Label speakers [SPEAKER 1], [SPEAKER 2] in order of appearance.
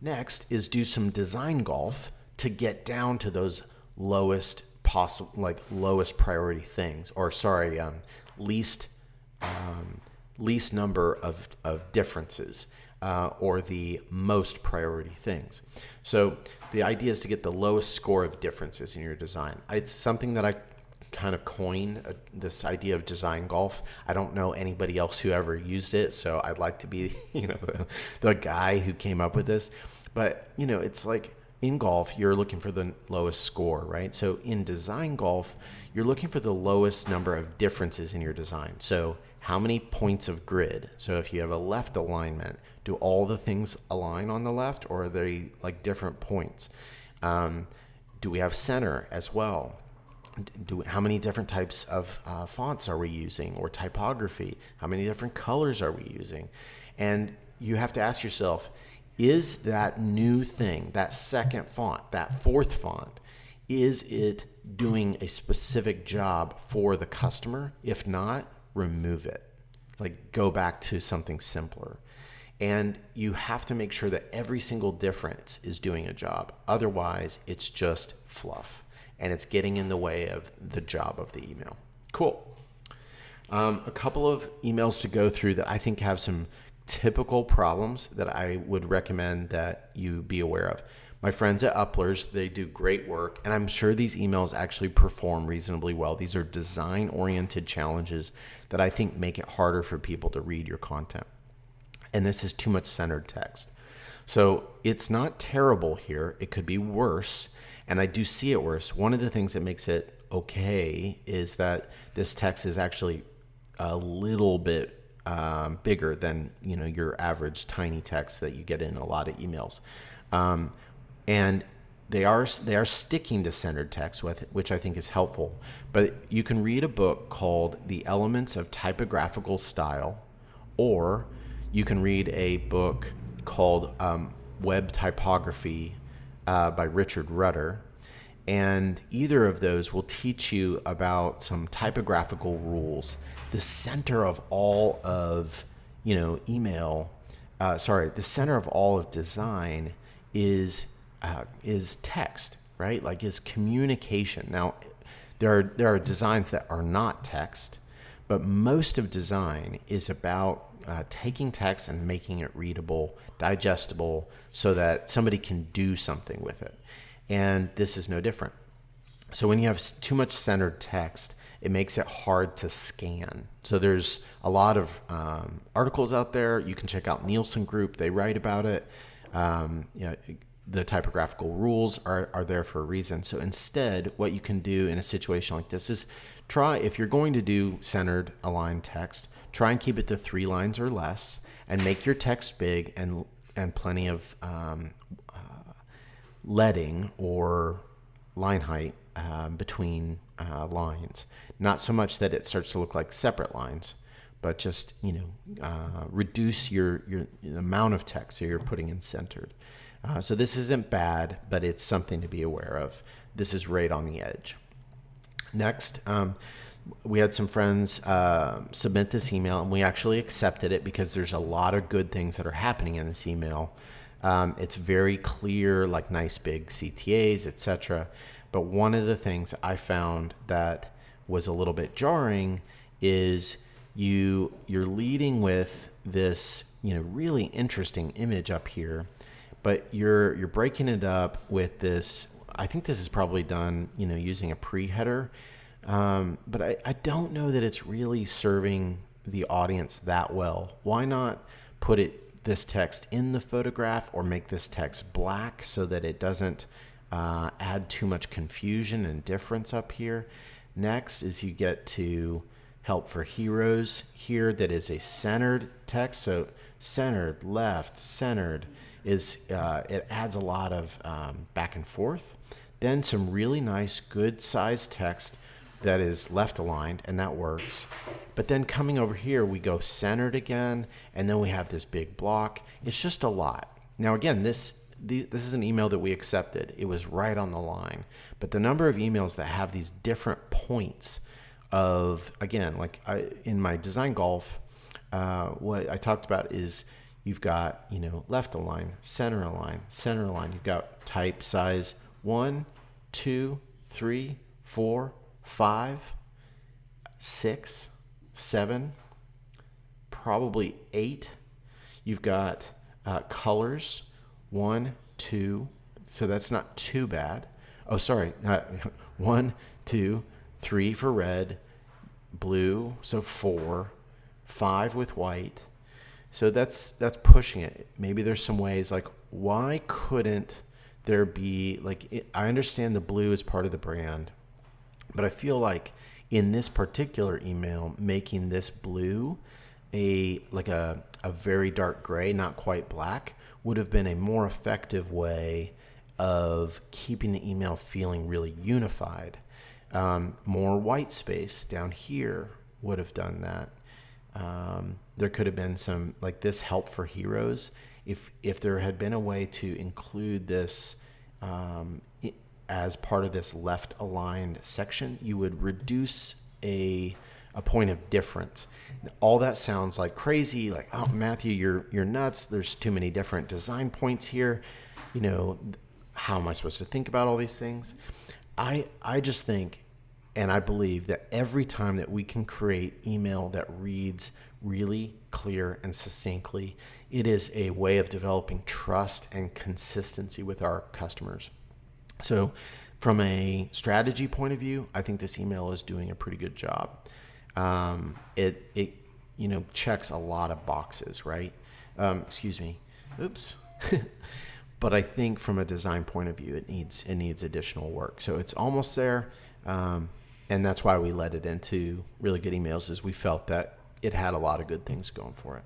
[SPEAKER 1] Next is do some design golf to get down to those lowest possible, like lowest priority things, or sorry, least least number of differences, or the most priority things. So the idea is to get the lowest score of differences in your design. It's something that I kind of coined, this idea of design golf. I don't know anybody else who ever used it, so I'd like to be the guy who came up with this. But it's like in golf, you're looking for the lowest score, right? So in design golf, you're looking for the lowest number of differences in your design. So how many points of grid? So if you have a left alignment, do all the things align on the left, or are they like different points? Do we have center as well? How many different types of fonts are we using, or typography? How many different colors are we using? And you have to ask yourself, is that new thing, that second font, that fourth font, is it doing a specific job for the customer? If not, remove it. Like, go back to something simpler. And you have to make sure that every single difference is doing a job. Otherwise, it's just fluff, and it's getting in the way of the job of the email. Cool. A couple of emails to go through that I think have some typical problems that I would recommend that you be aware of. My friends at Upplers, they do great work, and I'm sure these emails actually perform reasonably well. These are design-oriented challenges that I think make it harder for people to read your content. And this is too much centered text. So it's not terrible here. It could be worse, and I do see it worse. One of the things that makes it okay is that this text is actually a little bit bigger than your average tiny text that you get in a lot of emails, and they are sticking to centered text, which I think is helpful. But you can read a book called The Elements of Typographical Style, or you can read a book called Web Typography by Richard Rutter. And either of those will teach you about some typographical rules. The center of all of the center of all of design is text, right? Like, is communication. Now, there are designs that are not text, but most of design is about taking text and making it readable, digestible, so that somebody can do something with it. And this is no different. So when you have too much centered text, it makes it hard to scan. So there's a lot of articles out there. You can check out Nielsen Group. They write about it. The typographical rules are there for a reason. So instead, what you can do in a situation like this is try, if you're going to do centered aligned text, try and keep it to 3 lines or less, and make your text big and plenty of leading or line height between lines. Not so much that it starts to look like separate lines, but just reduce your the amount of text that you're putting in centered. So this isn't bad, but it's something to be aware of. This is right on the edge. Next, we had some friends submit this email, and we actually accepted it because there's a lot of good things that are happening in this email. It's very clear, like nice big CTAs, etc. But one of the things I found that was a little bit jarring is you're leading with this really interesting image up here, but you're breaking it up with this. I think this is probably done using a pre-header, but I don't know that it's really serving the audience that well. Why not put this text in the photograph, or make this text black so that it doesn't add too much confusion and difference up here? Next is you get to help for heroes here. That is a centered text. So centered, left, centered is it adds a lot of back and forth. Then some really nice, good sized text that is left aligned, and that works. But then coming over here, we go centered again, and then we have this big block. It's just a lot. Now again, this is an email that we accepted. It was right on the line. But the number of emails that have these different points of, again, like in my design golf, what I talked about is You've got, left align, center align, center align. You've got type size 1, 2, 3, 4, 5, 6, 7, probably 8. You've got colors 1, 2. So that's not too bad. Oh, sorry. 1, 2, 3 for red, blue. So 4, 5 with white. So that's pushing it. Maybe there's some ways like, why couldn't there be I understand the blue is part of the brand, but I feel like in this particular email, making this blue a very dark gray, not quite black, would have been a more effective way of keeping the email feeling really unified. More white space down here would have done that. There could have been some this help for heroes. If there had been a way to include this as part of this left aligned section, you would reduce a point of difference. All that sounds like crazy, oh, Matthew, you're nuts. There's too many different design points here. How am I supposed to think about all these things? I just think, and I believe that every time that we can create email that reads really clear and succinctly, it is a way of developing trust and consistency with our customers. So from a strategy point of view, I think this email is doing a pretty good job. It checks a lot of boxes, right? Excuse me. Oops. But I think from a design point of view, it needs additional work. So it's almost there. And that's why we led it into really good emails, is we felt that it had a lot of good things going for it.